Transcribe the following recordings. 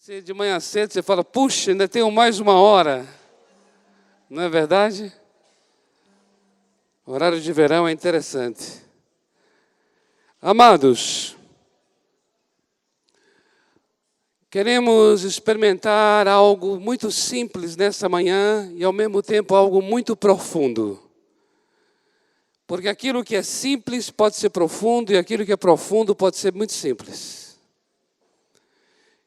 Se de manhã cedo você fala, puxa, ainda tenho mais uma hora. Não é verdade? O horário de verão é interessante. Amados, queremos experimentar algo muito simples nessa manhã e ao mesmo tempo algo muito profundo. Porque aquilo que é simples pode ser profundo e aquilo que é profundo pode ser muito simples.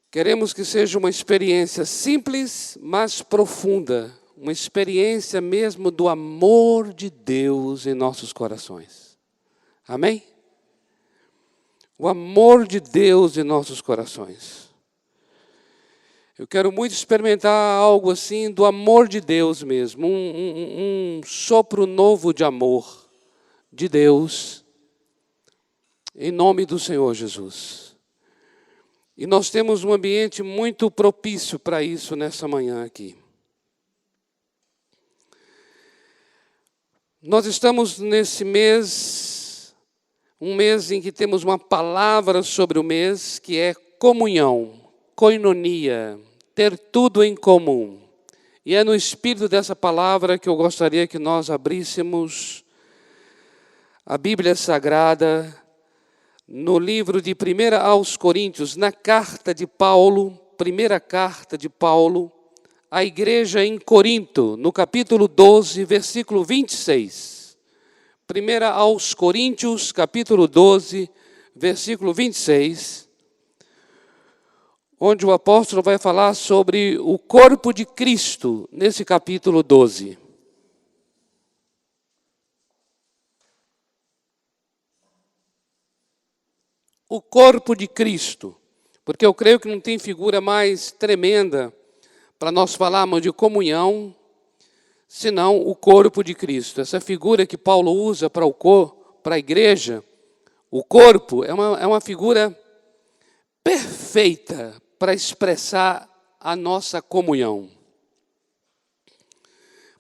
Queremos que seja uma experiência simples, mas profunda. Uma experiência mesmo do amor de Deus em nossos corações. Amém? O amor de Deus em nossos corações. Eu quero muito experimentar algo assim do amor de Deus mesmo. Um sopro novo de amor de Deus. Em nome do Senhor Jesus. E nós temos um ambiente muito propício para isso nessa manhã aqui. Nós estamos nesse mês, um mês em que temos uma palavra sobre o mês, que é comunhão, koinonia, ter tudo em comum. E é no espírito dessa palavra que eu gostaria que nós abríssemos a Bíblia Sagrada, no livro de 1 aos Coríntios, na carta de Paulo, primeira carta de Paulo, à igreja em Corinto, no capítulo 12, versículo 26. 1 aos Coríntios, capítulo 12, versículo 26, onde o apóstolo vai falar sobre o corpo de Cristo, nesse capítulo 12. O corpo de Cristo, porque eu creio que não tem figura mais tremenda para nós falarmos de comunhão, senão o corpo de Cristo. Essa figura que Paulo usa para a igreja, o corpo, é uma figura perfeita para expressar a nossa comunhão.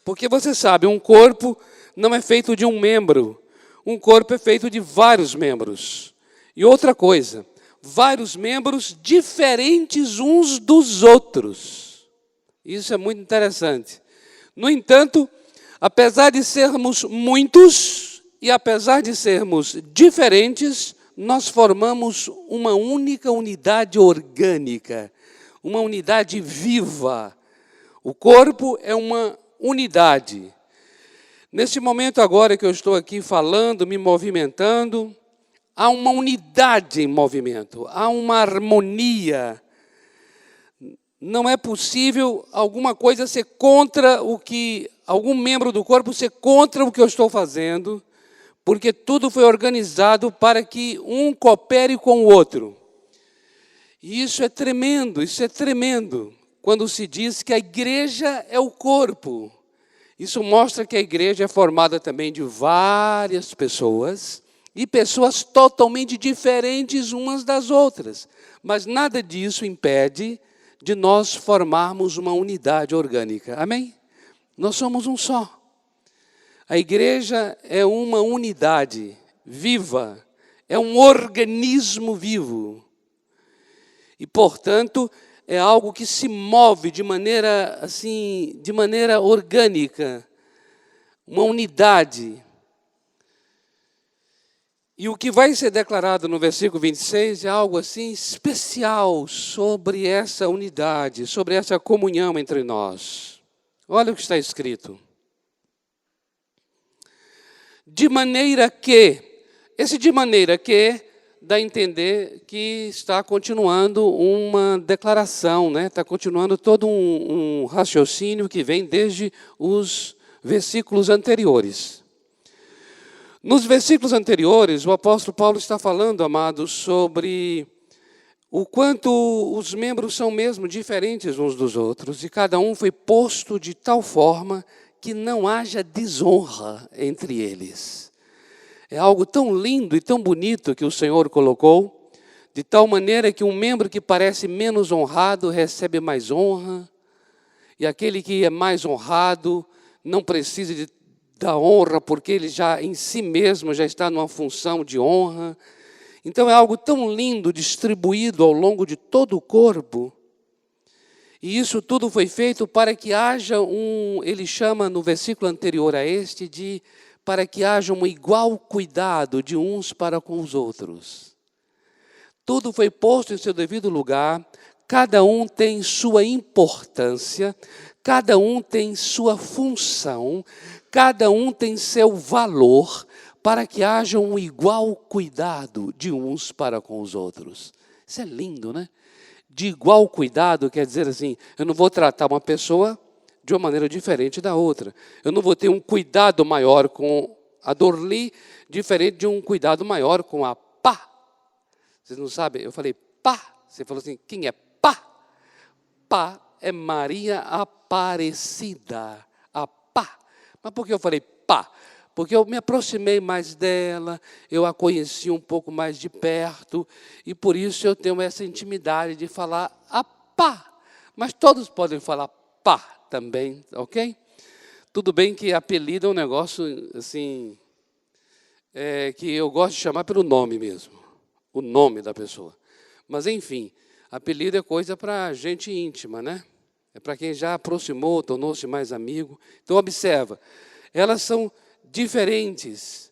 Porque você sabe, um corpo não é feito de um membro, um corpo é feito de vários membros. E outra coisa, vários membros diferentes uns dos outros. Isso é muito interessante. No entanto, apesar de sermos muitos e apesar de sermos diferentes, nós formamos uma única unidade orgânica, uma unidade viva. O corpo é uma unidade. Nesse momento agora que eu estou aqui falando, me movimentando, há uma unidade em movimento, há uma harmonia. Não é possível alguma coisa ser contra algum membro do corpo ser contra o que eu estou fazendo, porque tudo foi organizado para que um coopere com o outro. E isso é tremendo, quando se diz que a igreja é o corpo. Isso mostra que a igreja é formada também de várias pessoas, e pessoas totalmente diferentes umas das outras. Mas nada disso impede de nós formarmos uma unidade orgânica. Amém? Nós somos um só. A igreja é uma unidade viva, é um organismo vivo. E, portanto, é algo que se move de maneira orgânica, uma unidade. E o que vai ser declarado no versículo 26 é algo assim especial sobre essa unidade, sobre essa comunhão entre nós. Olha o que está escrito. De maneira que, esse de maneira que dá a entender que está continuando uma declaração, né? Está continuando todo um raciocínio que vem desde os versículos anteriores. Nos versículos anteriores, o apóstolo Paulo está falando, amados, sobre o quanto os membros são mesmo diferentes uns dos outros, e cada um foi posto de tal forma que não haja desonra entre eles. É algo tão lindo e tão bonito que o Senhor colocou, de tal maneira que um membro que parece menos honrado recebe mais honra, e aquele que é mais honrado não precisa da honra, porque ele já em si mesmo já está numa função de honra. Então é algo tão lindo, distribuído ao longo de todo o corpo, E isso tudo foi feito para que haja ele chama no versículo anterior a este, para que haja um igual cuidado de uns para com os outros. Tudo foi posto em seu devido lugar, cada um tem sua importância, cada um tem sua função, cada um tem seu valor, para que haja um igual cuidado de uns para com os outros. Isso é lindo, né? De igual cuidado quer dizer assim, eu não vou tratar uma pessoa de uma maneira diferente da outra. Eu não vou ter um cuidado maior com a Dorli, diferente de um cuidado maior com a Pá. Vocês não sabem? Eu falei Pá. Você falou assim, quem é Pá? Pá é Maria Aparecida. A Pá. Mas por que eu falei Pá? Porque eu me aproximei mais dela, eu a conheci um pouco mais de perto, e por isso eu tenho essa intimidade de falar a Pá. Mas todos podem falar Pá também, ok? Tudo bem que apelido é um negócio assim, que eu gosto de chamar pelo nome mesmo, o nome da pessoa. Mas, enfim, apelido é coisa para gente íntima, né? É para quem já aproximou, tornou-se mais amigo. Então, observa, elas são diferentes,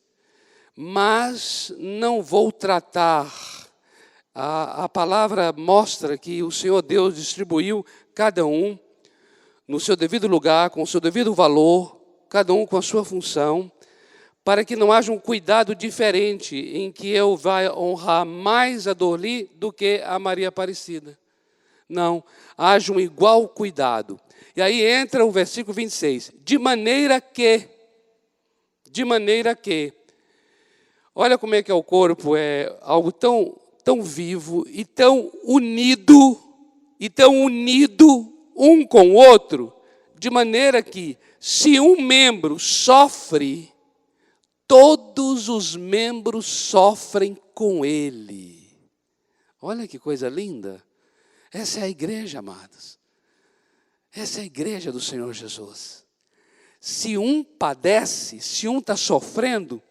mas não vou tratar. A palavra mostra que o Senhor Deus distribuiu cada um no seu devido lugar, com o seu devido valor, cada um com a sua função, para que não haja um cuidado diferente em que eu vá honrar mais a Dorli do que a Maria Aparecida. Não, haja um igual cuidado. E aí entra o versículo 26. De maneira que, olha como é que é o corpo, é algo tão vivo e tão unido um com o outro, de maneira que, se um membro sofre, todos os membros sofrem com ele. Olha que coisa linda. Essa é a igreja, amados. Essa é a igreja do Senhor Jesus. Se um padece, se um está sofrendo,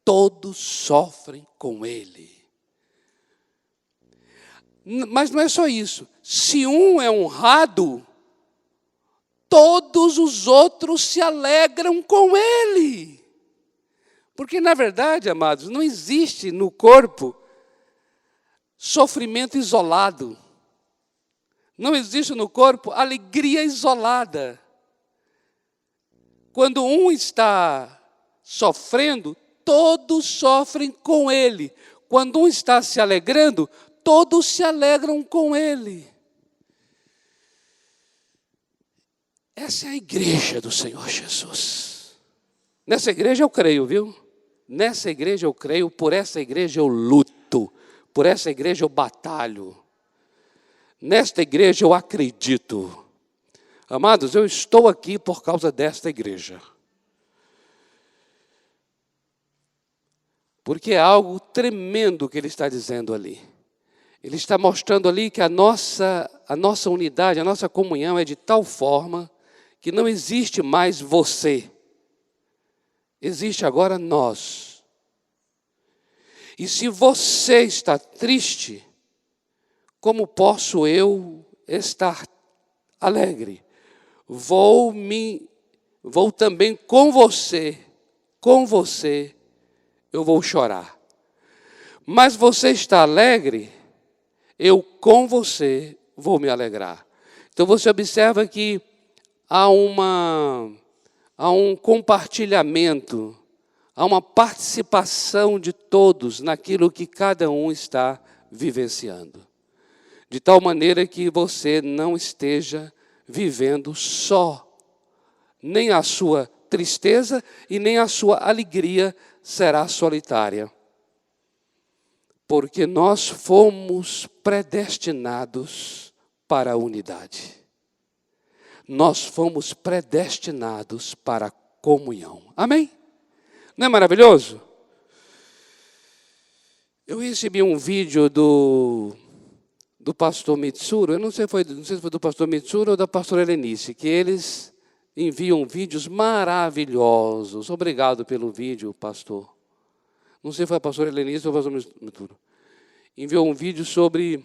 todos sofrem com ele. Mas não é só isso. Se um é honrado, todos os outros se alegram com ele. Porque, na verdade, amados, não existe no corpo sofrimento isolado. Não existe no corpo alegria isolada. Quando um está sofrendo, todos sofrem com ele. Quando um está se alegrando, todos se alegram com ele. Essa é a igreja do Senhor Jesus. Nessa igreja eu creio, viu? Nessa igreja eu creio, por essa igreja eu luto, por essa igreja eu batalho. Nesta igreja eu acredito. Amados, eu estou aqui por causa desta igreja. Porque é algo tremendo que ele está dizendo ali. Ele está mostrando ali que a nossa unidade, a nossa comunhão é de tal forma que não existe mais você. Existe agora nós. E se você está triste, como posso eu estar alegre? Vou também com você, eu vou chorar. Mas você está alegre, eu com você vou me alegrar. Então você observa que há um compartilhamento, há uma participação de todos naquilo que cada um está vivenciando. De tal maneira que você não esteja vivendo só. Nem a sua tristeza e nem a sua alegria será solitária. Porque nós fomos predestinados para a unidade. Nós fomos predestinados para a comunhão. Amém? Não é maravilhoso? Eu recebi um vídeo do pastor Mitsuru, eu não sei se foi do pastor Mitsuru ou da pastora Helenice, que eles enviam vídeos maravilhosos. Obrigado pelo vídeo, pastor. Não sei se foi a pastora Helenice ou o pastor Mitsuru. Enviou um vídeo sobre,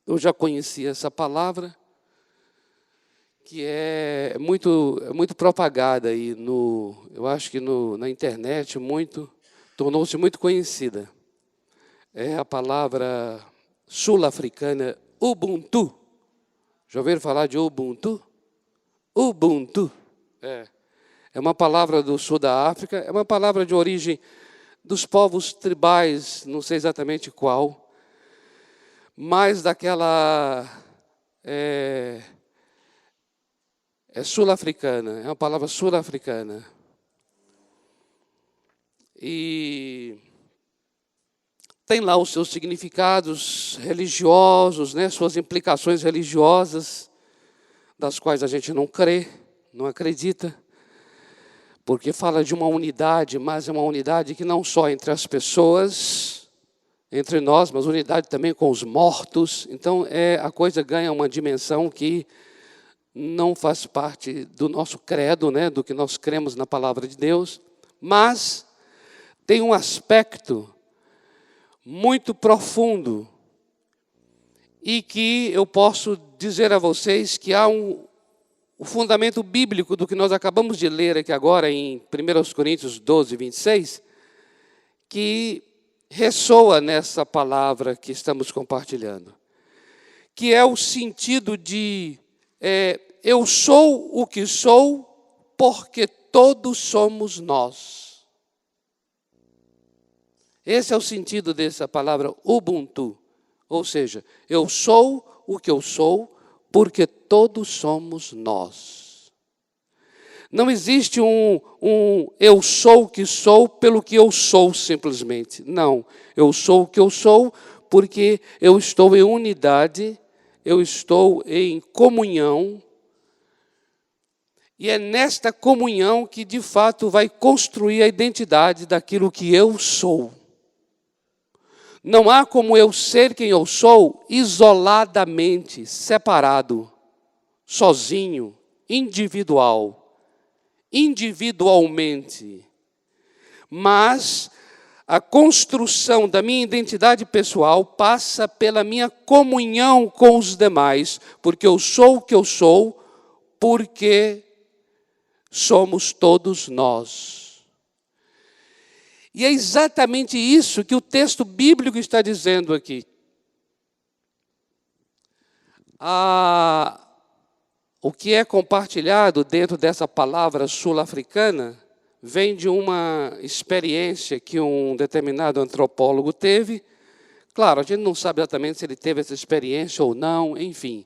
eu já conhecia essa palavra, que é muito propagada aí eu acho que na internet, tornou-se muito conhecida. É a palavra sul-africana Ubuntu. Já ouviram falar de Ubuntu? Ubuntu. É uma palavra do sul da África, é uma palavra de origem dos povos tribais, não sei exatamente qual, mas daquela... é sul-africana, é uma palavra sul-africana. E tem lá os seus significados religiosos, né, suas implicações religiosas, das quais a gente não crê, não acredita, porque fala de uma unidade, mas é uma unidade que não só entre as pessoas, entre nós, mas unidade também com os mortos. Então, a coisa ganha uma dimensão que não faz parte do nosso credo, né, do que nós cremos na palavra de Deus, mas tem um aspecto muito profundo e que eu posso dizer a vocês que há o fundamento bíblico do que nós acabamos de ler aqui agora em 1 Coríntios 12, 26, que ressoa nessa palavra que estamos compartilhando, que é o sentido de eu sou o que sou porque todos somos nós. Esse é o sentido dessa palavra Ubuntu. Ou seja, eu sou o que eu sou porque todos somos nós. Não existe um eu sou o que sou pelo que eu sou simplesmente. Não, eu sou o que eu sou porque eu estou em unidade, eu estou em comunhão. E é nesta comunhão que, de fato, vai construir a identidade daquilo que eu sou. Não há como eu ser quem eu sou isoladamente, separado, sozinho, individualmente. Mas a construção da minha identidade pessoal passa pela minha comunhão com os demais, porque eu sou o que eu sou, porque somos todos nós. E é exatamente isso que o texto bíblico está dizendo aqui. O que é compartilhado dentro dessa palavra sul-africana vem de uma experiência que um determinado antropólogo teve. Claro, a gente não sabe exatamente se ele teve essa experiência ou não, enfim.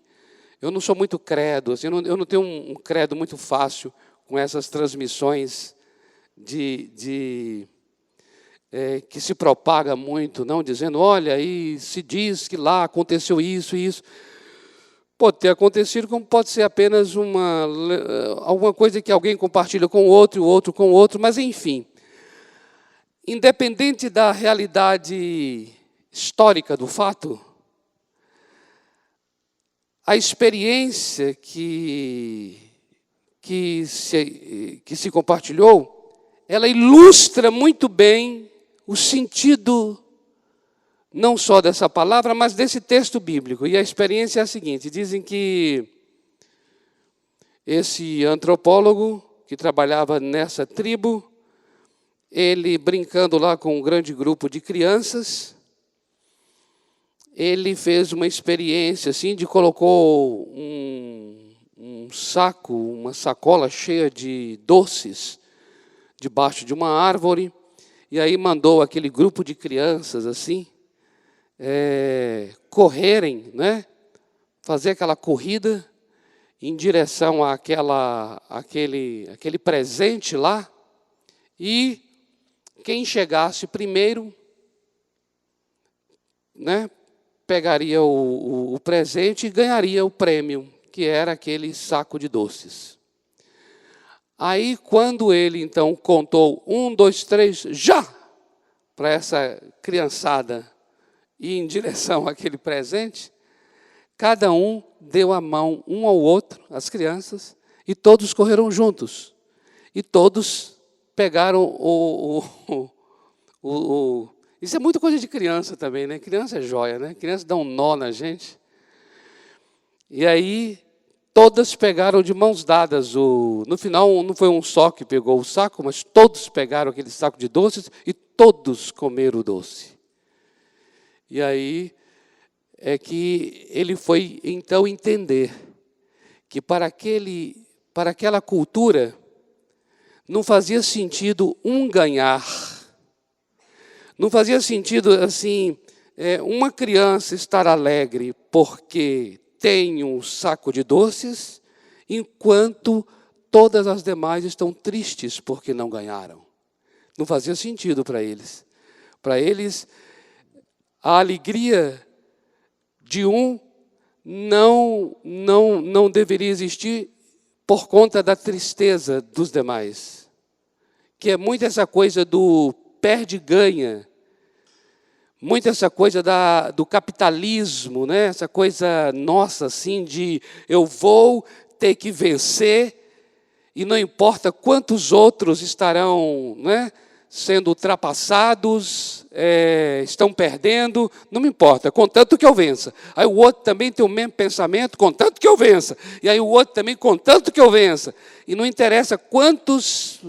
Eu não sou muito credo, assim, eu não tenho um credo muito fácil com essas transmissões que se propaga muito, não dizendo, olha, aí se diz que lá aconteceu isso e isso. Pode ter acontecido, como pode ser apenas alguma coisa que alguém compartilha com o outro com o outro, mas enfim. Independente da realidade histórica do fato, a experiência que se compartilhou, ela ilustra muito bem o sentido não só dessa palavra, mas desse texto bíblico. E a experiência é a seguinte, dizem que esse antropólogo que trabalhava nessa tribo, ele brincando lá com um grande grupo de crianças, ele fez uma experiência assim, colocou um saco, uma sacola cheia de doces debaixo de uma árvore, e aí mandou aquele grupo de crianças assim, correrem, né? Fazer aquela corrida em direção àquele presente lá, e quem chegasse primeiro, né, pegaria o presente e ganharia o prêmio, que era aquele saco de doces. Aí, quando ele, então, contou 1, 2, 3, já! Para essa criançada ir em direção àquele presente, cada um deu a mão um ao outro, as crianças, e todos correram juntos. E todos pegaram Isso é muita coisa de criança também, né? Criança é joia, né? Criança dá um nó na gente. E aí, todas pegaram de mãos dadas. No final, não foi um só que pegou o saco, mas todos pegaram aquele saco de doces e todos comeram o doce. E aí é que ele foi, então, entender que para aquela cultura não fazia sentido um ganhar. Não fazia sentido, assim, uma criança estar alegre porque tem um saco de doces, enquanto todas as demais estão tristes porque não ganharam. Não fazia sentido para eles. Para eles, a alegria de um não deveria existir por conta da tristeza dos demais. Que é muito essa coisa do perde-ganha, muito essa coisa do capitalismo, né? Essa coisa nossa, assim, de eu vou ter que vencer, e não importa quantos outros estarão, né, sendo ultrapassados, estão perdendo, não me importa, contanto que eu vença. Aí o outro também tem o mesmo pensamento, contanto que eu vença. E aí o outro também, contanto que eu vença. E não interessa quantos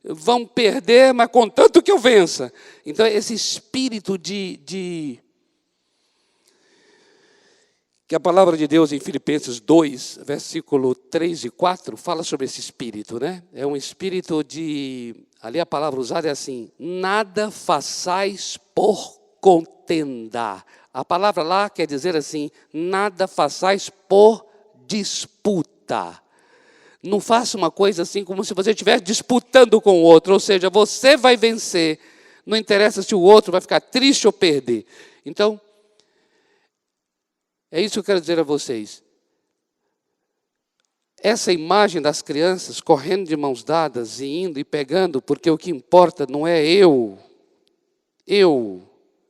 vão perder, mas contanto que eu vença. Então, esse espírito que a palavra de Deus em Filipenses 2, versículo 3 e 4, fala sobre esse espírito, né? É um espírito ali a palavra usada é assim: nada façais por contenda. A palavra lá quer dizer assim: nada façais por disputa. Não faça uma coisa assim como se você estivesse disputando com o outro, ou seja, você vai vencer, não interessa se o outro vai ficar triste ou perder. Então, é isso que eu quero dizer a vocês. Essa imagem das crianças correndo de mãos dadas e indo e pegando, porque o que importa não é eu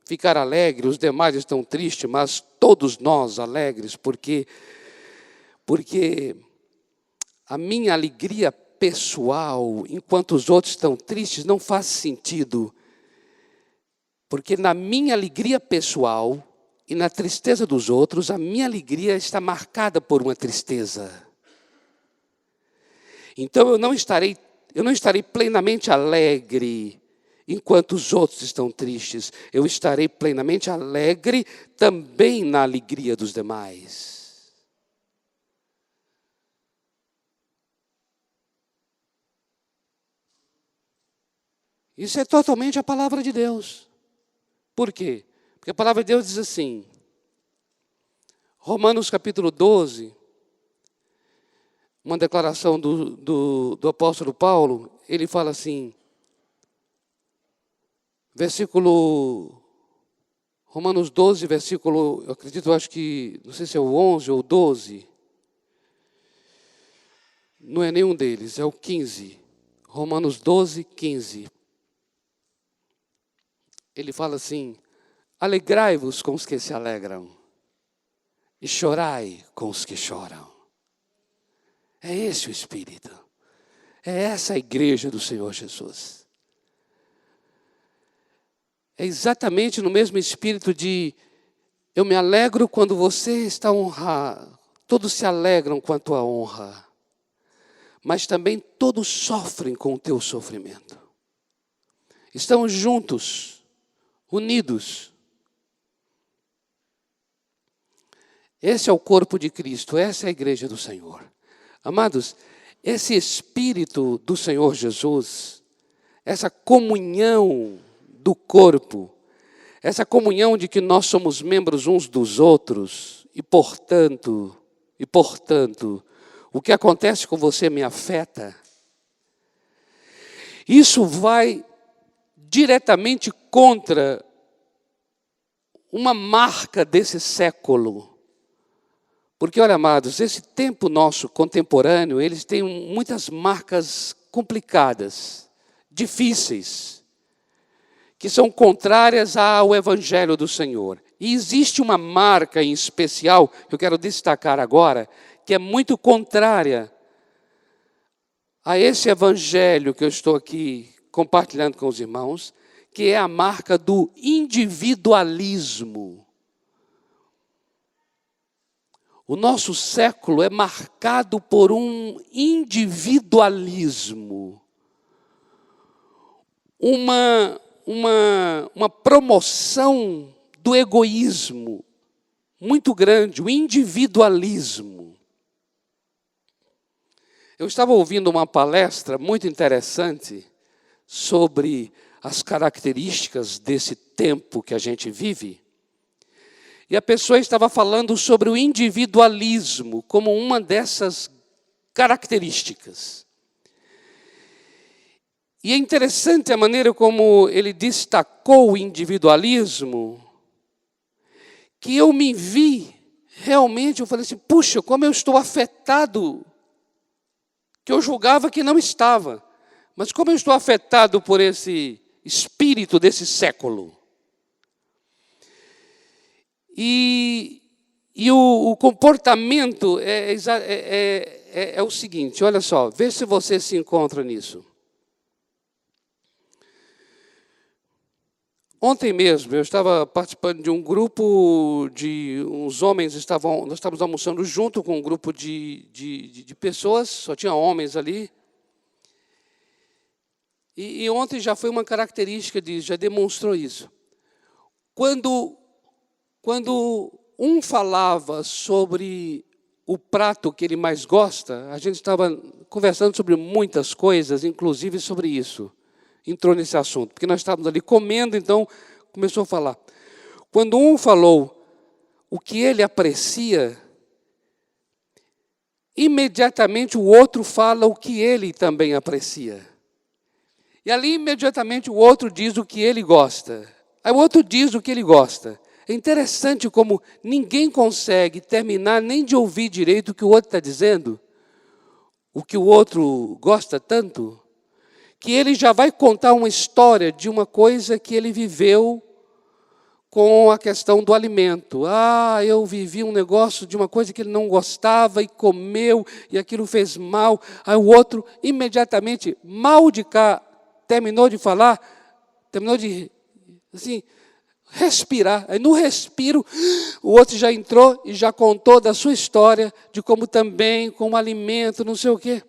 ficar alegre, os demais estão tristes, mas todos nós alegres, porque a minha alegria pessoal, enquanto os outros estão tristes, não faz sentido. Porque na minha alegria pessoal e na tristeza dos outros, a minha alegria está marcada por uma tristeza. Então eu não estarei plenamente alegre enquanto os outros estão tristes. Eu estarei plenamente alegre também na alegria dos demais. Isso é totalmente a palavra de Deus. Por quê? Porque a palavra de Deus diz assim, Romanos capítulo 12, uma declaração do apóstolo Paulo, ele fala assim, Romanos 12, versículo, eu acredito, acho que, não sei se é o 11 ou 12, não é nenhum deles, é o 15, Romanos 12, 15. Ele fala assim, alegrai-vos com os que se alegram, e chorai com os que choram. É esse o Espírito. É essa a igreja do Senhor Jesus. É exatamente no mesmo espírito de eu me alegro quando você está honrado. Todos se alegram com a tua honra. Mas também todos sofrem com o teu sofrimento. Estamos juntos, unidos. Esse é o corpo de Cristo, essa é a igreja do Senhor. Amados, esse Espírito do Senhor Jesus, essa comunhão do corpo, essa comunhão de que nós somos membros uns dos outros, e portanto, o que acontece com você me afeta, isso vai diretamente contra uma marca desse século. Porque, olha, amados, esse tempo nosso contemporâneo, eles têm muitas marcas complicadas, difíceis, que são contrárias ao Evangelho do Senhor. E existe uma marca em especial, que eu quero destacar agora, que é muito contrária a esse Evangelho que eu estou aqui compartilhando com os irmãos, que é a marca do individualismo. O nosso século é marcado por um individualismo, uma promoção do egoísmo muito grande, o individualismo. Eu estava ouvindo uma palestra muito interessante sobre as características desse tempo que a gente vive. E a pessoa estava falando sobre o individualismo como uma dessas características. E é interessante a maneira como ele destacou o individualismo, que eu me vi, realmente, eu falei assim, puxa, como eu estou afetado, que eu julgava que não estava, mas como eu estou afetado por esse espírito desse século. E o comportamento é o seguinte, olha só, vê se você se encontra nisso. Ontem mesmo, eu estava participando de um grupo de uns homens, nós estávamos almoçando junto com um grupo de pessoas, só tinha homens ali. E ontem já foi uma característica disso, já demonstrou isso. Quando um falava sobre o prato que ele mais gosta, a gente estava conversando sobre muitas coisas, inclusive sobre isso. Entrou nesse assunto, porque nós estávamos ali comendo, então começou a falar. Quando um falou o que ele aprecia, imediatamente o outro fala o que ele também aprecia. E ali imediatamente o outro diz o que ele gosta. Aí o outro diz o que ele gosta. É interessante como ninguém consegue terminar nem de ouvir direito o que o outro está dizendo, o que o outro gosta tanto, que ele já vai contar uma história de uma coisa que ele viveu com a questão do alimento. Ah, eu vivi um negócio de uma coisa que ele não gostava e comeu, e aquilo fez mal. Aí o outro, imediatamente, mal de cá, terminou de falar, terminou de, assim, respirar. Aí no respiro, o outro já entrou e já contou da sua história, de como também, com o alimento, não sei o quê.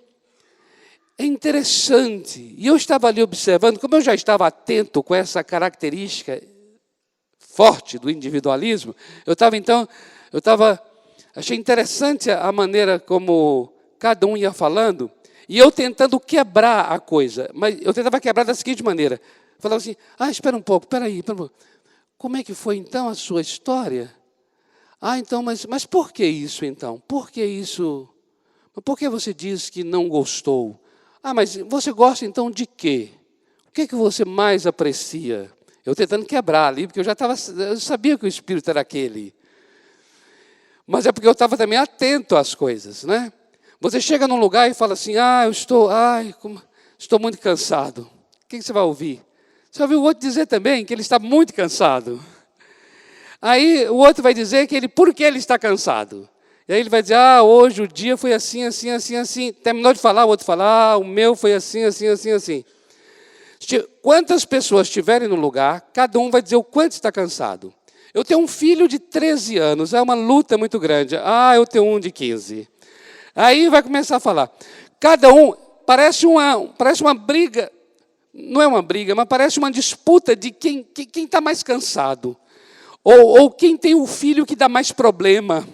É interessante, e eu estava ali observando, como eu já estava atento com essa característica forte do individualismo, achei interessante a maneira como cada um ia falando, e eu tentando quebrar a coisa, mas eu tentava quebrar da seguinte maneira, falava assim, espera um pouco, espera aí, como é que foi então a sua história? Então, mas por que isso então? Por que isso? Por que você diz que não gostou? Mas você gosta então de quê? O que você mais aprecia? Eu tentando quebrar ali, porque eu sabia que o espírito era aquele. Mas é porque eu estava também atento às coisas, né? Você chega num lugar e fala assim, estou muito cansado. O que você vai ouvir? Você vai ouvir o outro dizer também que ele está muito cansado. Aí o outro vai dizer por que ele está cansado. E aí ele vai dizer, hoje o dia foi assim, assim, assim, assim. Terminou de falar, o outro fala, o meu foi assim, assim, assim, assim. Quantas pessoas estiverem no lugar, cada um vai dizer o quanto está cansado. Eu tenho um filho de 13 anos, é uma luta muito grande. Eu tenho um de 15. Aí vai começar a falar. Cada um, parece uma briga, não é uma briga, mas parece uma disputa de quem está mais cansado. Ou quem tem o filho que dá mais problema.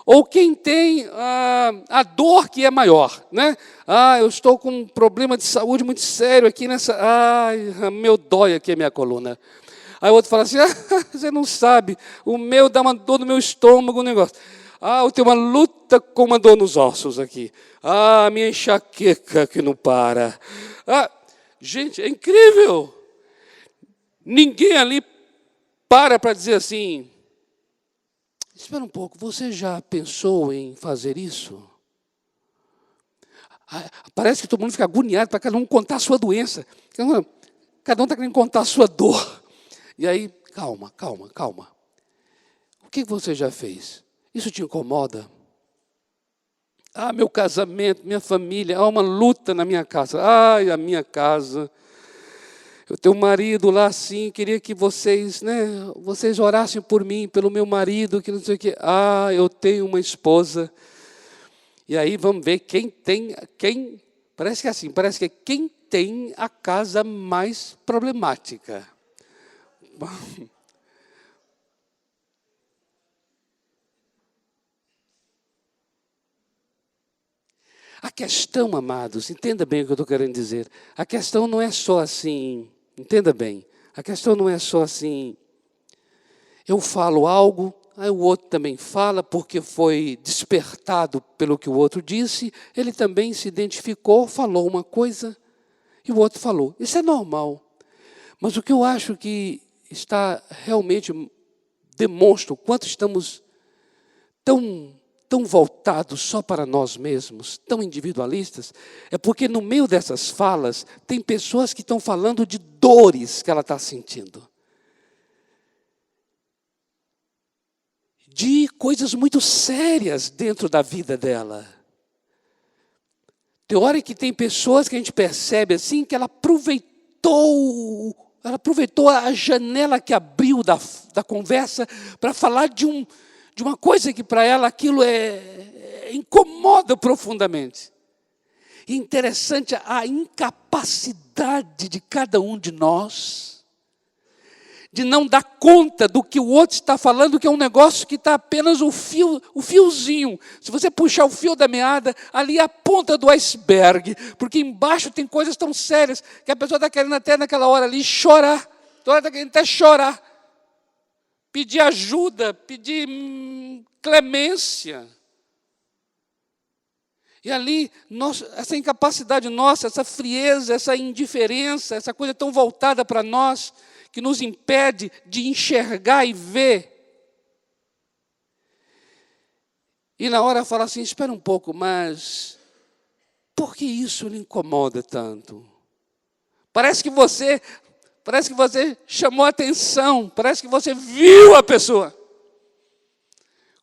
Ou quem tem a dor que é maior, né? Eu estou com um problema de saúde muito sério aqui nessa... meu dói aqui a minha coluna. Aí o outro fala assim, você não sabe, o meu dá uma dor no meu estômago, um negócio. Eu tenho uma luta com uma dor nos ossos aqui. Minha enxaqueca que não para. Gente, é incrível. Ninguém ali para dizer assim... Espera um pouco, você já pensou em fazer isso? Parece que todo mundo fica agoniado para cada um contar a sua doença. Cada um está querendo contar a sua dor. E aí, calma. O que você já fez? Isso te incomoda? Meu casamento, minha família, há uma luta na minha casa. A minha casa... Eu tenho um marido lá assim, queria que vocês, né, vocês orassem por mim, pelo meu marido, que não sei o quê. Ah, eu tenho uma esposa. E aí vamos ver parece que é assim, parece que é quem tem a casa mais problemática. A questão, amados, entenda bem o que eu estou querendo dizer. A questão não é só assim, entenda bem. A questão não é só assim, eu falo algo, aí o outro também fala, porque foi despertado pelo que o outro disse, ele também se identificou, falou uma coisa, e o outro falou. Isso é normal. Mas o que eu acho que está realmente, demonstra o quanto estamos tão voltados só para nós mesmos, tão individualistas, é porque no meio dessas falas, tem pessoas que estão falando de dores que ela está sentindo. De coisas muito sérias dentro da vida dela. Tem hora que tem pessoas que a gente percebe assim, que ela aproveitou a janela que abriu da conversa para falar de uma coisa que para ela aquilo incomoda profundamente. E interessante a incapacidade de cada um de nós de não dar conta do que o outro está falando, que é um negócio que está apenas o fiozinho. Se você puxar o fio da meada, ali é a ponta do iceberg, porque embaixo tem coisas tão sérias que a pessoa está querendo até naquela hora ali chorar. Toda hora está querendo até chorar. Pedir ajuda, pedir clemência. E ali, essa incapacidade nossa, essa frieza, essa indiferença, essa coisa tão voltada para nós, que nos impede de enxergar e ver. E na hora fala assim, espera um pouco, mas por que isso lhe incomoda tanto? Parece que você chamou a atenção, parece que você viu a pessoa.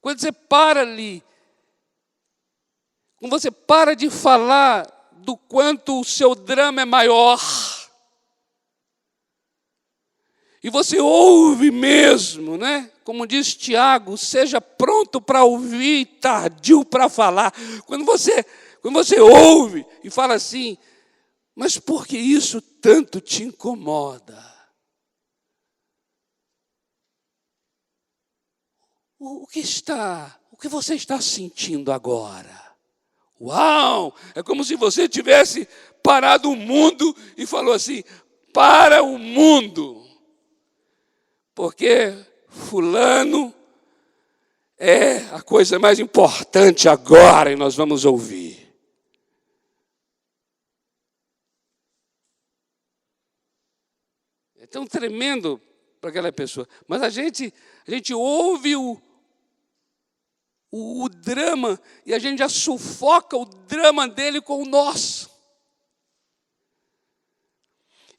Quando você para ali, quando você para de falar do quanto o seu drama é maior, e você ouve mesmo, né? Como diz Tiago, seja pronto para ouvir e tardio para falar. Quando você ouve e fala assim, mas por que isso tanto te incomoda? O que você está sentindo agora? Uau! É como se você tivesse parado o mundo e falou assim, para o mundo. Porque fulano é a coisa mais importante agora e nós vamos ouvir. É tão tremendo para aquela pessoa. Mas a gente ouve o drama e a gente já sufoca o drama dele com o nosso.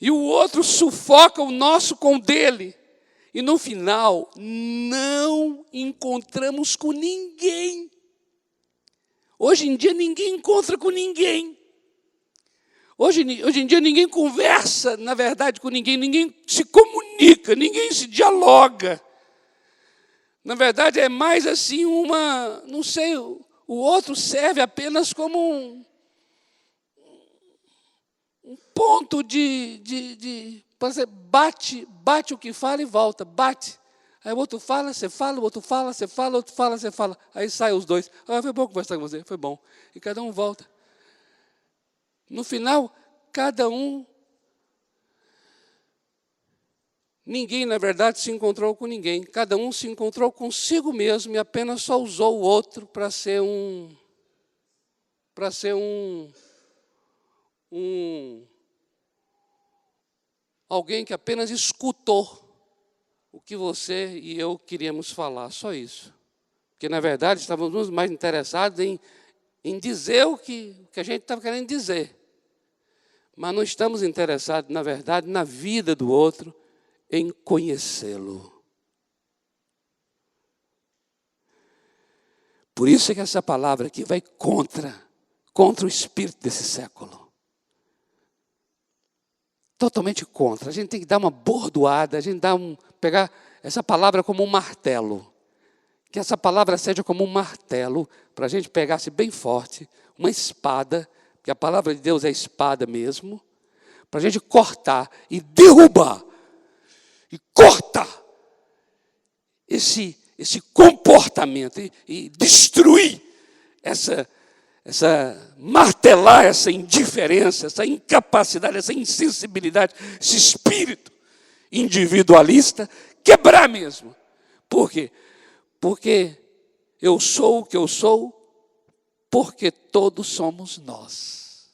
E o outro sufoca o nosso com o dele. E no final, não encontramos com ninguém. Hoje em dia, ninguém encontra com ninguém. Hoje em dia, ninguém conversa, na verdade, com ninguém. Ninguém se comunica, ninguém se dialoga. Na verdade, é mais assim não sei, o outro serve apenas como um ponto você bate o que fala e volta, bate. Aí o outro fala, você fala, o outro fala, você fala, o outro fala, você fala. Aí saem os dois. Ah, foi bom conversar com você, foi bom. E cada um volta. No final, cada um... Ninguém, na verdade, se encontrou com ninguém. Cada um se encontrou consigo mesmo e apenas só usou o outro para ser alguém que apenas escutou o que você e eu queríamos falar, só isso. Porque, na verdade, estávamos mais interessados em dizer o que a gente estava querendo dizer. Mas não estamos interessados, na verdade, na vida do outro, em conhecê-lo. Por isso é que essa palavra aqui vai contra o espírito desse século. Totalmente contra. A gente tem que dar uma bordoada, a gente pegar essa palavra como um martelo. Que essa palavra seja como um martelo, para a gente pegar-se bem forte, uma espada, porque a palavra de Deus é espada mesmo, para a gente cortar e derrubar, e cortar esse comportamento, e destruir martelar essa indiferença, essa incapacidade, essa insensibilidade, esse espírito individualista, quebrar mesmo. Por quê? Porque eu sou o que eu sou, porque todos somos nós.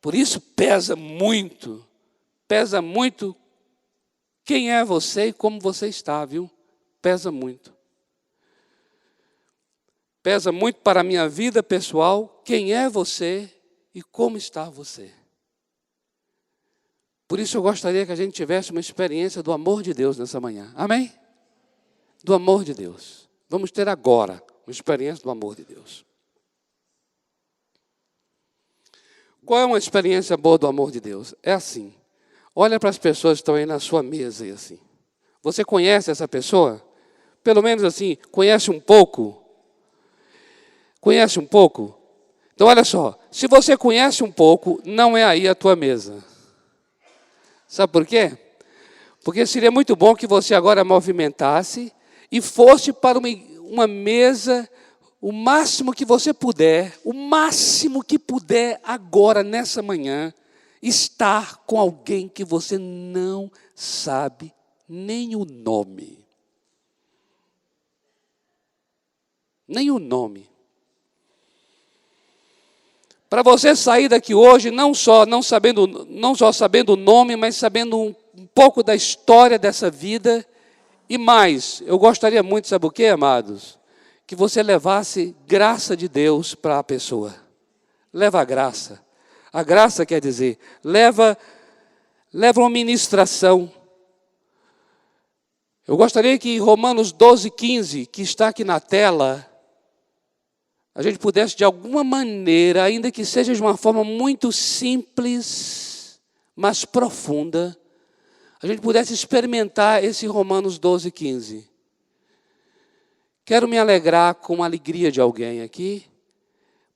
Por isso pesa muito quem é você e como você está, viu? Pesa muito. Pesa muito para a minha vida pessoal, quem é você e como está você. Por isso eu gostaria que a gente tivesse uma experiência do amor de Deus nessa manhã. Amém? Do amor de Deus. Vamos ter agora uma experiência do amor de Deus. Qual é uma experiência boa do amor de Deus? É assim. Olha para as pessoas que estão aí na sua mesa e assim. Você conhece essa pessoa? Pelo menos assim, conhece um pouco? Conhece um pouco? Então, olha só. Se você conhece um pouco, não é aí a tua mesa. Sabe por quê? Porque seria muito bom que você agora movimentasse e fosse para uma mesa, o máximo que você puder, o máximo que puder agora, nessa manhã, estar com alguém que você não sabe nem o nome. Nem o nome. Para você sair daqui hoje, não só sabendo o nome, mas sabendo um pouco da história dessa vida. E mais, eu gostaria muito, sabe o quê, amados? Que você levasse graça de Deus para a pessoa. Leva a graça. A graça quer dizer, leva uma ministração. Eu gostaria que Romanos 12:15, que está aqui na tela, a gente pudesse, de alguma maneira, ainda que seja de uma forma muito simples, mas profunda, a gente pudesse experimentar esse Romanos 12:15. Quero me alegrar com a alegria de alguém aqui,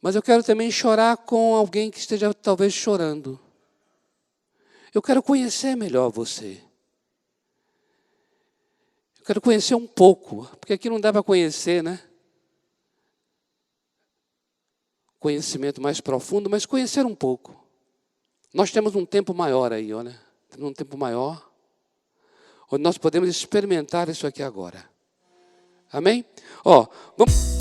mas eu quero também chorar com alguém que esteja talvez chorando. Eu quero conhecer melhor você. Eu quero conhecer um pouco, porque aqui não dá para conhecer, né? Conhecimento mais profundo, mas conhecer um pouco. Nós temos um tempo maior aí, olha. Temos um tempo maior, onde nós podemos experimentar isso aqui agora. Amém? Vamos...